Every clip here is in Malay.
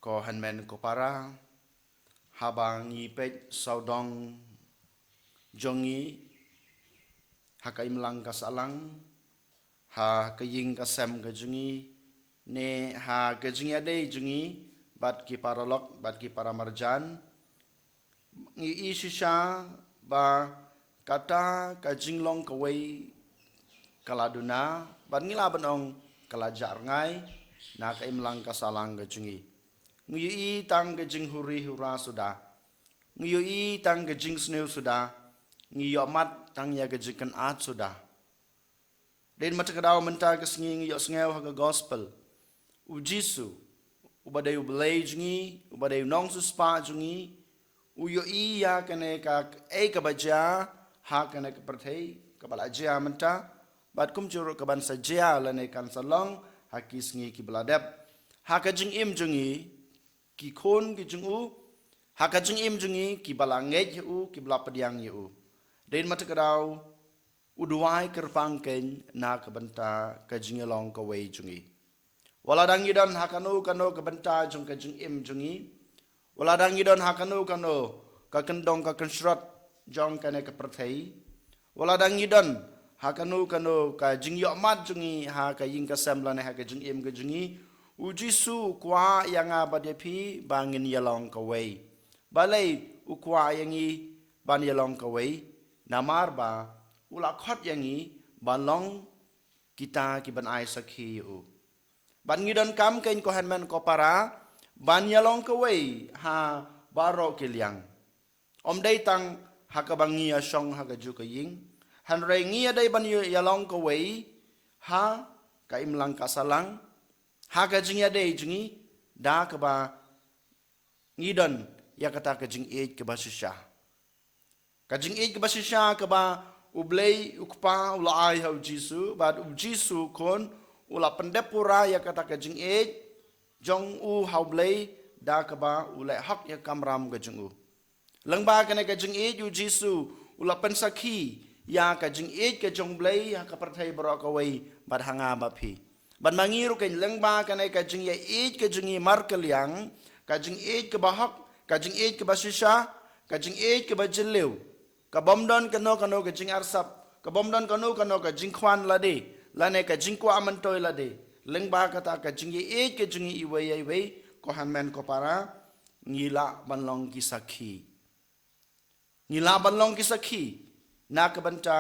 ko hanmen ko para habang ipet saudong jongi hakaim lang kasalang ha kaying kasem kajungi ne ha kajungi ade jungi bat ki paralok bat ki para marjan ngi isisha ba kata kajinglong kawai kaladuna bat ngila banong kalajar ngai na kaim lang kasalang kajungi ngi tang kajing huri hura sudah ngi tang kajing sneu sudah ngi yomat tang ya kajikan at sudah den matakadaw menta kasngi ngi yosngeu haga gospel u Jisu ubadai ublay jungi ubadai nong suspa jungi uyo iya kane ka kabaja ha kane ka perthei kabala jia menta bat kum juro ka ban sajia lane kan salong hakis ngi ki bladep ha ka jing im jungi ki khon ki jungu ha ka jing im jungi ki balangej u ki bla padiang yu den matakadaw uduai kerpangken na ka benta ka jingelong ka wei jungi waladang idon hakanu kano ka benta jung ka jing im jungi waladang idon hakanu kano ka kendong ka kensrot jong kane ka perthei waladang idon hakanu kano ka jing yomat jungi ha ka ying ka semlane ha ka jing im ka jungi ujisu kwa yang abadepi bangin yalong ka wei balai ukwa yangi ban yalong ka wei namar ba ula khot yangi balong kita ki ban ai sakhi u ban ngidon kam kain ko hanman ko para ban yalong ka wei ha baro kiliang om dai tang ha ka bangi asong ha ka ju ka ying han rei ngi dai ban yalong ka wei ha ka imlang ka salang ha ka jing ya dai jingi da ka ba ngidon ya kata ka jing e ka basisha ka jing e ka basisha ka ba ublay ukpa ula ay hau Jisu bad Jisu kon ula pendepura ya kata ka jing e jong u hau blay da ka ba ula hak ya kamram ka jing u langba ka ka jing e Jisu ula pensaki ya ka jing e ka jong blay ha ka perthai bro ka wei bad hanga ba phi bad mangiru ka langba ka ka jing e ka jing mar kaliang ka jing e ka ba hak ka jing e ka ba shisha ka jing e ka ba jelew ka bomdon kano ka jing arsap ka bomdon kano ka jing khwan lade lane ka jing kwa amantoy lade lengba kata ka jing e ka jing i wei ko hanmen ko para ngila banlong kisakhi ngila banlong kisakhi na ka banta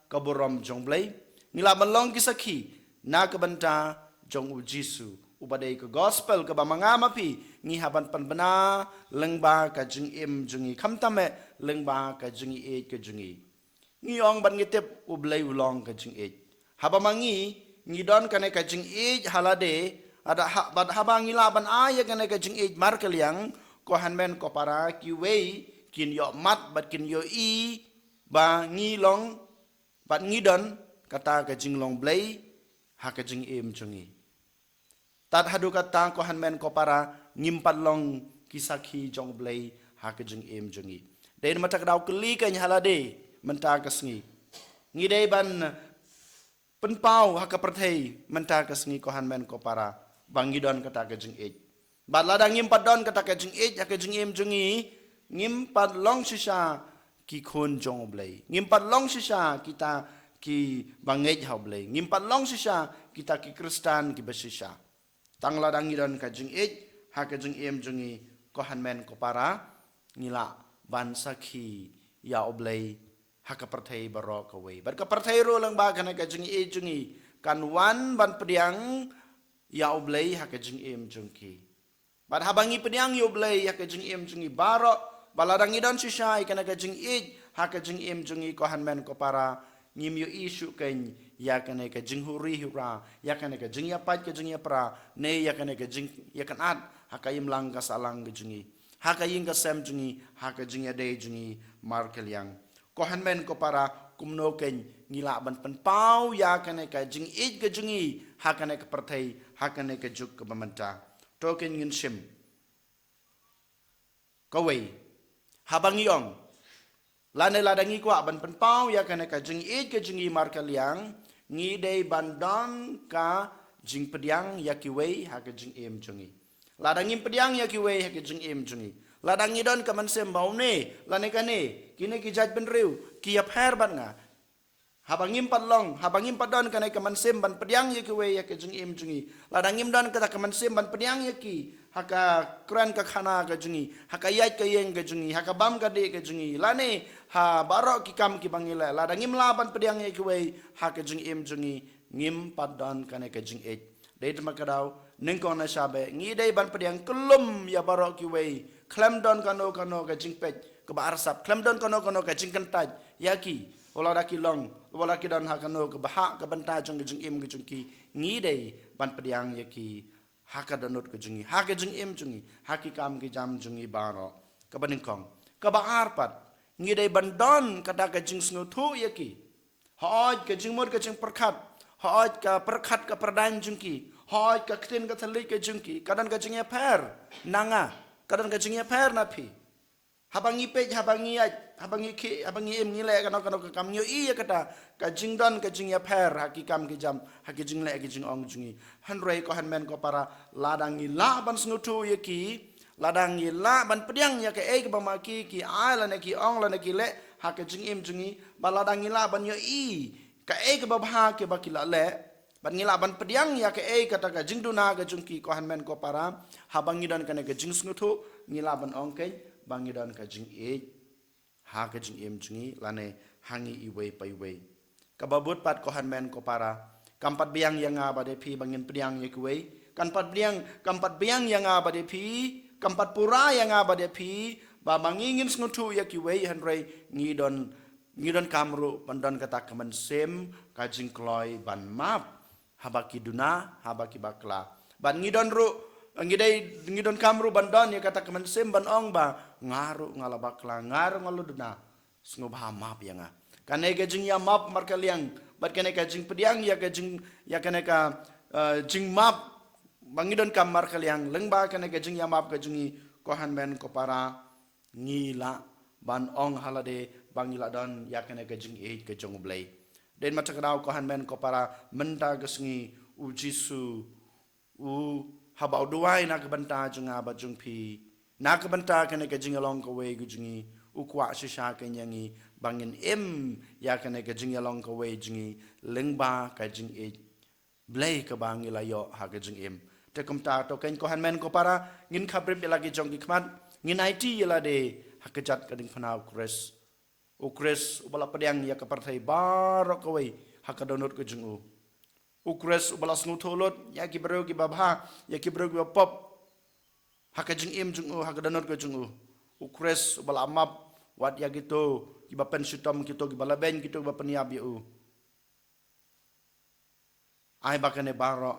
ka borom jongblay ngila banlong kisakhi na ka banta jong u Jisu ubadai ka gospel ka ba mangama pi ngi haban panbana lengba ka jing im jungi khamtame lengba ka jingi e ka jingi ngi ong ban ngitep ublay ulong ka jing e haba mangi ngi don kane ka jing e halade ada bad haba ngi laban aya kane ka jing e mar kaliang ko hanmen ko para ki wei kin yo mat bat kin yo i ba ngi long bat ngi don kata ka jing long blay ha ka jing im jungi tat hadu kata ko hanmen ko para ngimpat long kisakhi jong blay ha ka jing im jungi den matak daw kli kan halade menta kasngi ngi dei ban penpau ha ka perthei menta kasngi ko hanmen ko para bangidon kata ka jing e bat ladang ngimpat don kata ka jing e ha ka jing im jungi ngimpat long shisha ki khon jong blay ngimpat long shisha kita ki bangej ha blay ngimpat long shisha kita ki kristan ki basisha tang ladang ngidon ka jing e ha ka jing im jungi ko hanmen ko para ngila ban sakhi ya oblay haka perthai baro ka wei bar ka perthai ro lang ba kana ka jing e jungi kan wan ban pediang ya oblay haka jing em jungki bar habangi pediang ya oblay haka jing em jungi baro baladang idon sisai kana ka jing e haka jing em jungi ko hanmen ko para ngim yo isu ken ya kana ka jing huri hura ya kana ka jing ya pat ka jing ya pra ne ya kana ka jing ya kan at haka im lang ka salang ka jungi haka ying ka sem jungi haka jing ya dei jungi mar kaliang ko hanmen ko para kumno ken ngila ban pen pau ya kane ka jing it ka jungi haka ne ka perthai haka ne ka juk ka bamanta to ken ngin sim ko wei habang yong lane ladangi ko ban pen pau ya kane ka jing it ka jungi mar kaliang ngi dei bandang ka jing pediang ya ki wei haka jing em jungi ladangim pediang ya ki wei hake jing im jungi ladangi don ka man sem bau ne lane ka ne kine ki jaj ben riu ki ya pher ban nga habangim padlong habangim padon ka ne ka man sem ban pediang ya ki wei hake jing im jungi ladangim don ka man sem ban pediang ya ki haka kran ka khana ka jungi haka yat ka yeng ka jungi haka bam ka de ka jungi lane ha barok ki kam ki bangila ladangim laban pediang ya ki wei hake jing im jungi ngim padon ka ne ka jing e deit makadau ningkon na sabe ngi dei ban pediang kelum ya barok ki wei klem don kano ka jing pet ke ba arsap klem don kano ka jing kentaj yaki ola daki long ola ki don hakano ke bah ka banta jong jing im ke jungki ngi dei ban pediang yaki haka donot ke jungi haka jing im jungi haki kam ke jam jungi baro ke baningkong ke ba arpat ngi dei ban don kada ka jing sngu thu yaki hoj ke jing mod ke jing perkhat hoj ka perkhat ka perdan jungki hoj ka ktin ka thali ke jungki kadan ka jing ya per nanga kadan ka jing ya per na phi habangi pe habangi ki habangi em ni le kana ka kam nyo i kata ka jing don ka jing ya per hakikam ki jam haki jing le ki jing ong jungi han rei ko han men ko para ladang i la ban snutu ye ki ladang i la ban pediang ya ke e ba ma ki ai la ne ki ong la ne ki le haki jing em jungi ba ladang i la ban yo i ka e ba bha ke ba ki la le ban ngila ban pediang ya ke e kata ka jing duna ka jungki ko han men ko para habangi don kana ka jing snutu ngila ban ong ke bangidan ka jing e ha ka jing em jungi lane hangi i wei pai wei ka babut pat ko han men ko para kampat biang yang nga ba de phi bangin pediang ye ku wei kampat biang yang nga ba de phi kampat pura yang nga ba de phi ba mangingin sngutu ye ki wei han rei ngidon kamru pandon kata kaman sem ka jing kloi ban map habaki duna habaki bakla ban ngidon ru ngidon kamru bandon ya kata kaman sem ban ong ba ngaru ngalabakla ngaru ngaluduna sngoba map ya nga kane ka jing ya map markaliang bat kane ka jing pediang ya ka jing jing map bangidon kam markaliang lengba kane ka jing ya map ka jingi ko han men ko para ngila ban ong halade bangila don ya kane ka jing e ka jong blai den matakadau ko han men ko para menta gesngi ujisu u habau duai nak banta junga ba jungpi nak banta kene ke jingalong ko we gujingi ukwa shisha ke nyangi bangin em ya kene ke jingalong ko we jingi lengba ka jing e blai ka bangila yo ha ke jing em te kumta to ken ko han men ko para ngin khabrib lagi jong ki khmat ngin it yela de hakajat ka ding phana ukres ubala pediang ya ka parthai bar ko we hakadonot ko jingu ukres ubalas ngutholot ya ki bro ki babha ya ki bro ki pop haka jing im jung haka danot ko jung ukres ubala amap wat ya gitu ki bapen sutom kito ki balaben kito bapen ya bi ai bakane baro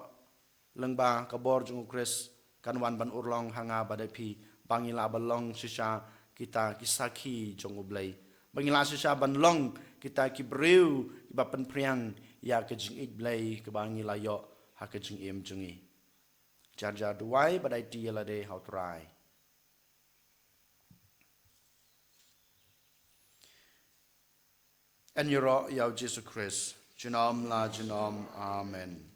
lengba kabor jung ukres kanwan ban urlong hanga badai bangila balong sisa kita kisaki jung ublai bangila sisa ban long kita ki breu ki bapen priang ya ke jing it blai ke bangi layo ha ke jing em jungi jarja duai badai ti la de how try en yoro ya Jesus Christ jinom la jinom amen